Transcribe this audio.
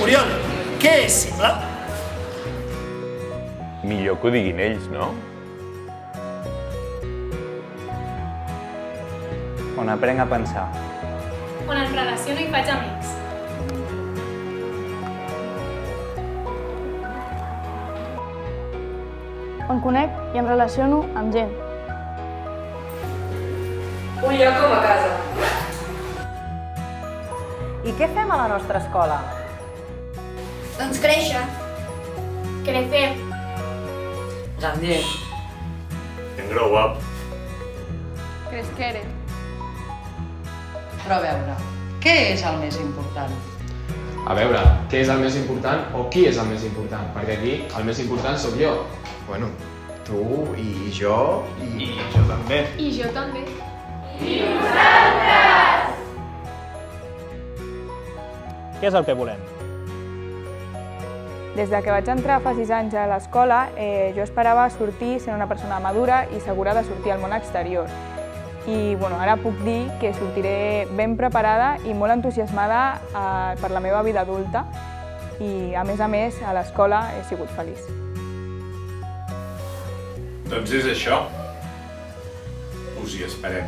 Oriol, què és simple? Millor que ho diguin ells, no? On aprenc a pensar. On em relaciono i faig amics. On conec i em relaciono amb gent. Un lloc com a casa. I què fem a la nostra escola? Doncs créixer. Crecer. Grandir. En grow up. Cresquere. Però a veure, què és el més important? A veure, què és el més important o qui és el més important? Perquè aquí el més important sóc jo. Bueno, tu i jo i jo també. I jo també. Què és el que volem? Des de que vaig entrar fa 6 anys a l'escola, jo esperava sortir sent una persona madura i segura de sortir al món exterior. I ara puc dir que sortiré ben preparada i molt entusiasmada per la meva vida adulta i, a més, a l'escola he sigut feliç. Doncs és això. Us hi esperem.